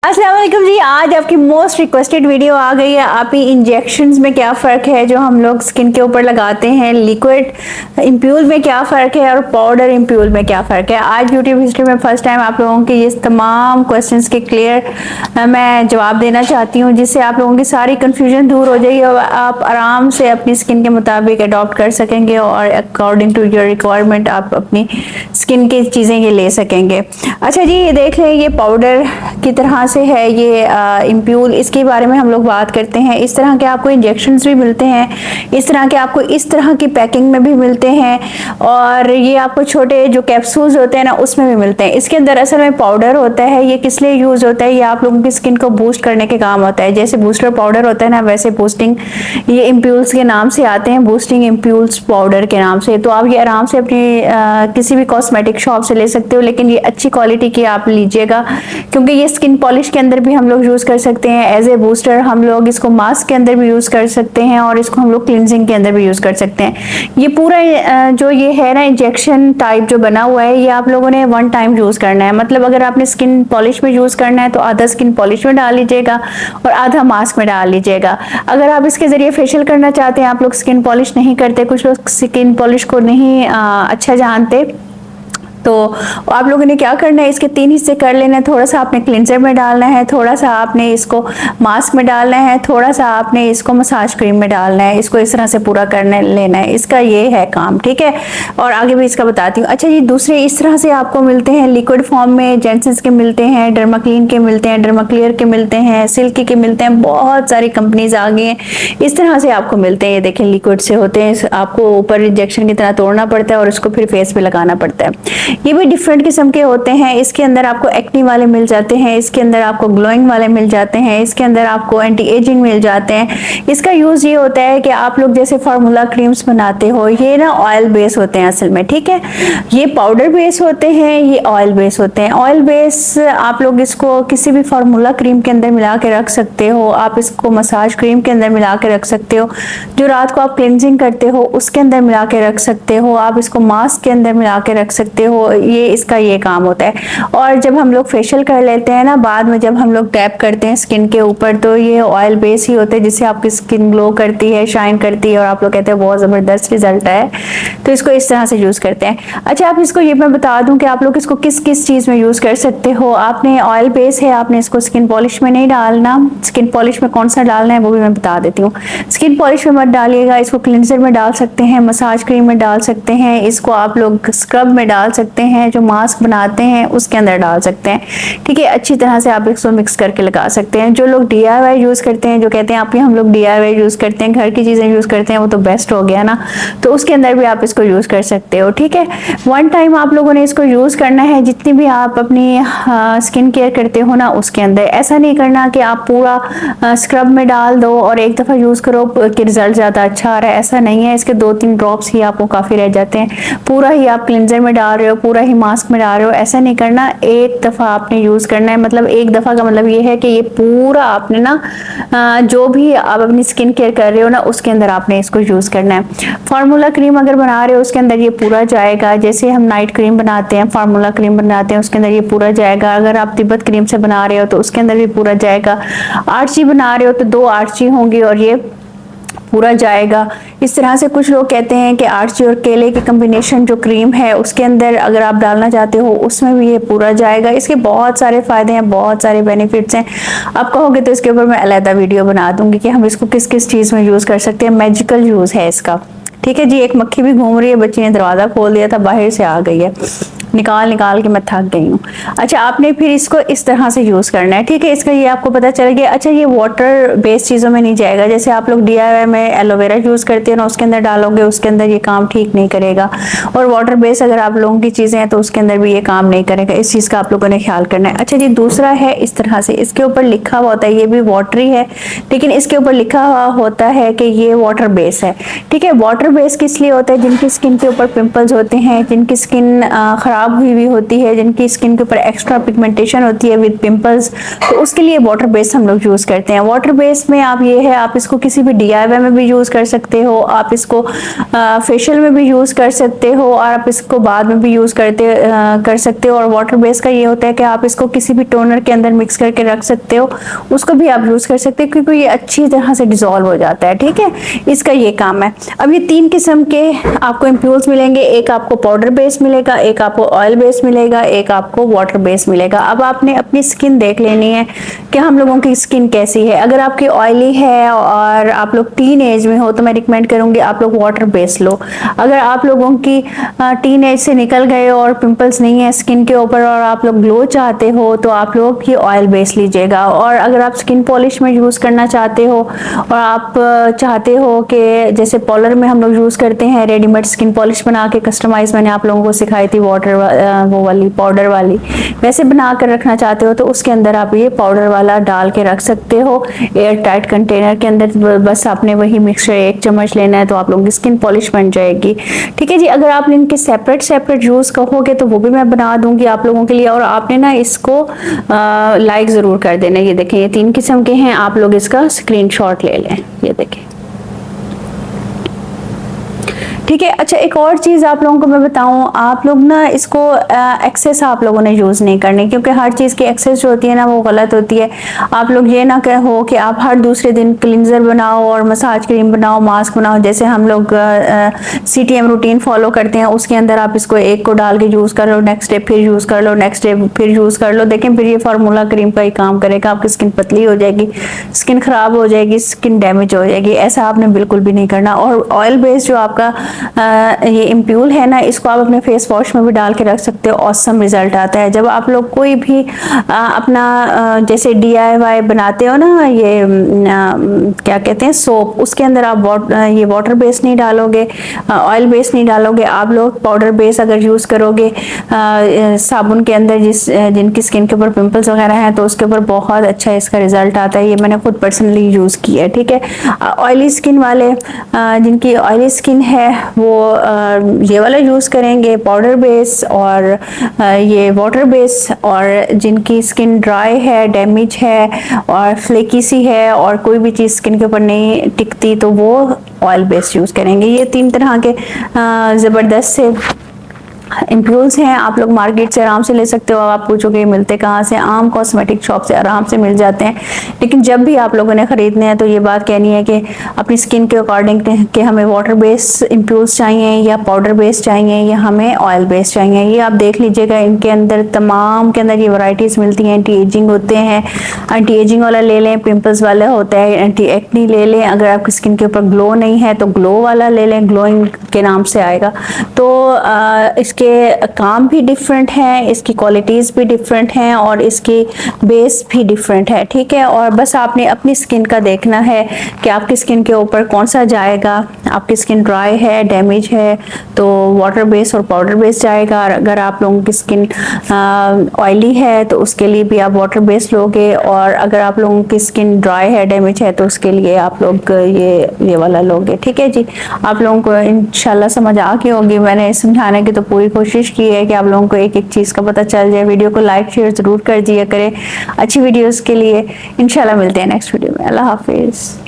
अस्सलाम वालेकुम जी। आज आपकी मोस्ट रिक्वेस्टेड वीडियो आ गई है। आप ही इंजेक्शंस में क्या फ़र्क है जो हम लोग स्किन के ऊपर लगाते हैं, लिक्विड इम्प्यूल में क्या फ़र्क है और पाउडर इम्प्यूल में क्या फ़र्क है। आज यूट्यूब हिस्ट्री में फर्स्ट टाइम आप लोगों के ये तमाम क्वेश्चंस के क्लियर मैं जवाब देना चाहती हूँ, जिससे आप लोगों की सारी कन्फ्यूजन दूर हो जाएगी और आप आराम से अपनी स्किन के मुताबिक अडॉप्ट कर सकेंगे और अकॉर्डिंग टू योर रिक्वायरमेंट आप अपनी स्किन की चीज़ें ये ले सकेंगे। अच्छा जी, ये देख लें, ये पाउडर की तरह से है, ये इम्प्यूल, इसके बारे में हम लोग बात करते हैं। इस तरह के आपको इंजेक्शंस भी मिलते हैं, इस तरह के आपको इस तरह की पैकिंग में भी मिलते हैं और ये आपको छोटे जो कैप्सूल्स होते हैं ना उसमें भी मिलते हैं। इसके अंदर असल में पाउडर होता है। ये किस लिए यूज होता है? ये आप लोगों की स्किन को बूस्ट करने के काम होता है। जैसे बूस्टर पाउडर होता है ना, वैसे बूस्टिंग ये इम्प्यूल्स के नाम से आते हैं, बूस्टिंग इम्प्यूल्स पाउडर के नाम से। तो आप ये आराम से अपनी किसी भी कॉस्मेटिक शॉप से ले सकते हो, लेकिन ये अच्छी क्वालिटी की आप लीजिएगा, क्योंकि ये स्किन पॉलिश के अंदर भी हम लोग यूज कर सकते हैं एज ए बूस्टर। हम लोग इसको मास्क के अंदर भी यूज कर सकते हैं और इसको हम लोग क्लिनजिंग के अंदर भी यूज कर सकते हैं। ये पूरा जो ये है ना इंजेक्शन टाइप जो बना हुआ है, ये आप लोगों ने वन टाइम यूज करना है। मतलब अगर आपने स्किन पॉलिश में यूज करना है तो आधा स्किन पॉलिश में डाल लीजिएगा और आधा मास्क में डाल लीजिएगा। अगर आप इसके जरिए फेशियल करना चाहते हैं, आप लोग स्किन पॉलिश नहीं करते, कुछ लोग स्किन पॉलिश को नहीं अच्छा जानते, तो आप लोगों ने क्या करना है, इसके 3 हिस्से कर लेना है। थोड़ा सा आपने क्लिंजर में डालना है, थोड़ा सा आपने इसको मास्क में डालना है, थोड़ा सा आपने इसको मसाज क्रीम में डालना है। इसको इस तरह से पूरा करने लेना है। इसका ये है काम, ठीक है। और आगे भी इसका बताती हूँ। अच्छा ये दूसरे इस तरह से आपको मिलते हैं लिक्विड फॉर्म में, जेनसेंस के मिलते हैं, डर्माक्लीन के मिलते हैं, डर्माक्लियर के मिलते हैं, सिल्की के मिलते हैं, बहुत सारी कंपनीज आ गई हैं। इस तरह से आपको मिलते हैं। ये देखें लिक्विड से होते हैं, आपको ऊपर इंजेक्शन की तरह तोड़ना पड़ता है और इसको फिर फेस पे लगाना पड़ता है। ये भी डिफरेंट किस्म के होते हैं। इसके अंदर आपको एक्नी वाले मिल जाते हैं, इसके अंदर आपको ग्लोइंग वाले मिल जाते हैं, इसके अंदर आपको एंटी एजिंग मिल जाते हैं। इसका यूज ये होता है कि आप लोग जैसे फार्मूला क्रीम्स बनाते हो, ये ना ऑयल बेस होते हैं असल में, ठीक है। ये पाउडर बेस होते हैं, ये ऑयल बेस होते हैं। ऑयल बेस आप लोग इसको किसी भी फार्मूला क्रीम के अंदर मिला के रख सकते हो, आप इसको मसाज क्रीम के अंदर मिला के रख सकते हो, जो रात को आप क्लिनजिंग करते हो उसके अंदर मिला के रख सकते हो, आप इसको मास्क के अंदर मिला के रख सकते हो। ये इसका ये काम होता है। और जब हम लोग फेशियल कर लेते हैं ना, बाद में जब हम लोग टैप करते हैं स्किन के ऊपर, तो ये ऑयल बेस ही होता है जिससे आपकी स्किन ग्लो करती है, शाइन करती है और आप लोग कहते हैं बहुत जबरदस्त रिजल्ट है। तो इसको इस तरह से यूज करते हैं। अच्छा आप इसको ये मैं बता दूं कि आप लोग इसको किस किस चीज में यूज कर सकते हो। आपने ऑयल बेस है, आपने इसको स्किन पॉलिश में नहीं डालना। स्किन पॉलिश में कौन सा डालना है वो भी मैं बता देती हूँ। स्किन पॉलिश में मत डालिएगा, इसको क्लिंजर में डाल सकते हैं, मसाज क्रीम में डाल सकते हैं, इसको आप लोग स्क्रब में डाल सकते हैं, जो मास्क बनाते हैं उसके अंदर डाल सकते हैं, ठीक है। अच्छी तरह से आप इसको मिक्स करके लगा सकते हैं। जो लोग DIY यूज करते हैं, जो कहते हैं आप हम लोग DIY यूज करते हैं, घर की चीजें यूज करते हैं, वो तो बेस्ट हो गया ना, तो उसके अंदर भी आप इसको यूज कर सकते हो, ठीक है। वन टाइम आप लोगों ने इसको यूज करना है, जितनी भी आप अपनी स्किन केयर करते हो ना उसके अंदर। ऐसा नहीं करना कि आप पूरा स्क्रब में डाल दो और एक दफा यूज करो कि रिजल्ट ज्यादा अच्छा आ रहा है, ऐसा नहीं है। इसके 2-3 ड्रॉप्स ही आपको काफी रह जाते हैं। पूरा ही आप क्लिंजर में डाल रहे हो, पूरा ही मास्क में डाल रहे हो, ऐसा नहीं करना। एक दफा आपने यूज करना है। मतलब एक दफा का मतलब ये है कि ये पूरा आपने ना जो भी आप अपनी स्किन केयर कर रहे हो ना उसके अंदर आपने इसको यूज करना है। फार्मूला क्रीम अगर बना रहे हो उसके अंदर ये पूरा जाएगा। जैसे हम नाइट क्रीम बनाते हैं, फार्मूला क्रीम बनाते हैं, उसके अंदर ये पूरा जाएगा। अगर आप तिब्बत क्रीम से बना रहे हो तो उसके अंदर भी पूरा जाएगा। आर्ची बना रहे हो तो 2 आर्ची होंगी और ये पूरा जाएगा। इस तरह से कुछ लोग कहते हैं कि आर्ची और केले की कॉम्बिनेशन जो क्रीम है उसके अंदर अगर आप डालना चाहते हो उसमें भी ये पूरा जाएगा। इसके बहुत सारे फायदे हैं, बहुत सारे बेनिफिट्स हैं। आप कहोगे तो इसके ऊपर मैं अलग वीडियो बना दूंगी कि हम इसको किस किस चीज में यूज कर सकते हैं। मैजिकल यूज है इसका, ठीक है जी। एक मक्खी भी घूम रही है, बच्ची ने दरवाजा खोल दिया था, बाहर से आ गई है, निकाल निकाल के मैं थक गई हूँ। अच्छा आपने फिर इसको इस तरह से यूज करना है, ठीक है। इसका ये आपको पता चल गया। अच्छा ये वाटर बेस्ड चीजों में नहीं जाएगा। जैसे आप लोग DIY में एलोवेरा यूज करते हैं ना, उसके अंदर डालोगे, उसके अंदर ये काम ठीक नहीं करेगा। और वाटर बेस्ड अगर आप लोगों की चीजें हैं तो उसके अंदर भी ये काम नहीं करेगा। इस चीज का आप लोगों ने ख्याल करना है। अच्छा जी दूसरा है इस तरह से, इसके ऊपर लिखा हुआ होता है, ये भी वाटरी है लेकिन इसके ऊपर लिखा हुआ होता है कि ये वाटर बेस है, ठीक है। वाटर बेस किस लिए होता है? जिनकी स्किन के ऊपर पिंपल्स होते हैं, जिनकी स्किन खराब खराब हुई हुई होती है, जिनकी स्किन के ऊपर एक्स्ट्रा पिगमेंटेशन होती है विद पिंपल्स, तो उसके लिए वाटर बेस हम लोग यूज करते हैं। वाटर बेस में आप ये है, आप इसको किसी भी DIY में भी यूज कर सकते हो, आप इसको फेशियल में भी यूज कर सकते हो, और आप इसको बाद में भी यूज कर सकते हो। और वाटर बेस का ये होता है कि आप इसको किसी भी टोनर के अंदर मिक्स करके रख सकते हो, उसको भी आप यूज कर सकते हो, क्योंकि ये अच्छी तरह से डिजोल्व हो जाता है। ठीक है, इसका ये काम है। अब ये 3 किस्म के आपको इम्प्यूल्स मिलेंगे, एक आपको पाउडर बेस मिलेगा, एक आपको ऑयल बेस मिलेगा, एक आपको वाटर बेस मिलेगा। अब आपने अपनी स्किन देख लेनी है कि हम लोगों की स्किन कैसी है। अगर आपकी ऑयली है और आप लोग टीन एज में हो तो मैं रिकमेंड करूंगी आप लोग वाटर बेस लो। अगर आप लोगों की टीन एज से निकल गए और पिंपल्स नहीं है स्किन के ऊपर और आप लोग ग्लो चाहते हो तो आप लोग ये ऑयल बेस लीजिएगा। और अगर आप स्किन पॉलिश में यूज करना चाहते हो और आप चाहते हो कि जैसे पार्लर में हम लोग यूज करते हैं रेडीमेड स्किन पॉलिश बना के कस्टमाइज, मैंने आप लोगों को सिखाई थी वाटर वो वाली पाउडर वाली, वैसे बना कर रखना चाहते हो तो उसके अंदर आप ये पाउडर वाला डाल के रख सकते हो एयर टाइट कंटेनर के अंदर। बस आपने वही मिक्सचर 1 चम्मच लेना है तो आप लोगों की स्किन पॉलिश बन जाएगी। ठीक है जी, अगर आप इनके सेपरेट यूज कहोगे तो वो भी मैं बना दूंगी आप लोगों के लिए। और आपने ना इसको लाइक जरूर कर देना। ये देखें, ये 3 किस्म के हैं, आप लोग इसका स्क्रीनशॉट ले लें। ये देखें, ठीक है। अच्छा, एक और चीज आप लोगों को मैं बताऊं, आप लोग ना इसको एक्सेस आप लोगों ने यूज नहीं करनी, क्योंकि हर चीज की एक्सेस जो होती है ना वो गलत होती है। आप लोग ये ना कहो कि आप हर दूसरे दिन क्लिंजर बनाओ और मसाज क्रीम बनाओ, मास्क बनाओ, जैसे हम लोग CTM रूटीन फॉलो करते हैं उसके अंदर आप इसको एक को डाल के यूज कर लो, नेक्स्ट डे फिर यूज कर लो, नेक्स्ट डे फिर यूज कर लो। देखें, फिर ये फार्मूला क्रीम का ही काम करेगा, आपकी स्किन पतली हो जाएगी, स्किन खराब हो जाएगी, स्किन डैमेज हो जाएगी। ऐसा आपने बिल्कुल भी नहीं करना। और ऑयल बेस जो आपका ये इम्प्यूल है ना, इसको आप अपने फेस वॉश में भी डाल के रख सकते हो, ऑसम रिजल्ट आता है। जब आप लोग कोई भी अपना जैसे DIY बनाते हो ना, ये क्या कहते हैं सोप, उसके अंदर आप ये वाटर बेस नहीं डालोगे, ऑयल बेस नहीं डालोगे, आप लोग पाउडर बेस अगर यूज करोगे साबुन के अंदर, जिनकी स्किन के ऊपर पिंपल्स वगैरह हैं तो उसके ऊपर बहुत अच्छा इसका रिजल्ट आता है। ये मैंने खुद पर्सनली यूज किया है। ठीक है, ऑयली स्किन वाले, जिनकी ऑयली स्किन है वो ये वाला यूज करेंगे पाउडर बेस और ये वाटर बेस, और जिनकी स्किन ड्राई है, डैमेज है और फ्लेकी सी है और कोई भी चीज स्किन के ऊपर नहीं टिकती तो वो ऑयल बेस यूज करेंगे। ये 3 तरह के जबरदस्त से इम्प्यूल्स हैं, आप लोग मार्केट से आराम से ले सकते हो। आप पूछोगे मिलते कहाँ से, आम कॉस्मेटिक शॉप से आराम से मिल जाते हैं। लेकिन जब भी आप लोगों ने खरीदने हैं तो ये बात कहनी है कि अपनी स्किन के अकॉर्डिंग कि हमें वाटर बेस इम्प्यूल्स चाहिए या पाउडर बेस चाहिए या हमें ऑयल बेस चाहिए। ये आप देख लीजिएगा, इनके अंदर तमाम के अंदर ये वैरायटीज मिलती हैं। एंटी एजिंग होते हैं, एंटी एजिंग वाला ले लें, पिंपल्स वाला होता है एंटी एक्नी ले लें, अगर आपकी स्किन के ऊपर ग्लो नहीं है तो ग्लो वाला ले लें, ग्लोइंग के नाम से आएगा। तो इसके काम भी डिफरेंट हैं, इसकी क्वालिटीज भी डिफरेंट हैं और इसकी बेस भी डिफरेंट है। ठीक है, और बस आपने अपनी स्किन का देखना है कि आपकी स्किन के ऊपर कौन सा जाएगा। आपकी स्किन ड्राई है, डैमेज है तो वाटर बेस और पाउडर बेस जाएगा। और अगर आप लोगों की स्किन ऑयली है तो उसके लिए भी आप वाटर बेस लोगे, और अगर आप लोगों की स्किन ड्राई है, डैमेज है तो उसके लिए आप लोग ये वाला लोगे। ठीक है जी, आप लोगों को इंशाल्लाह समझ आ गई होगी। मैंने समझाने की तो पूरी कोशिश की है कि आप लोगों को एक एक चीज का पता चल जाए। वीडियो को लाइक शेयर जरूर कर दिया करें अच्छी वीडियोस के लिए। इंशाल्लाह मिलते हैं नेक्स्ट वीडियो में। अल्लाह हाफिज।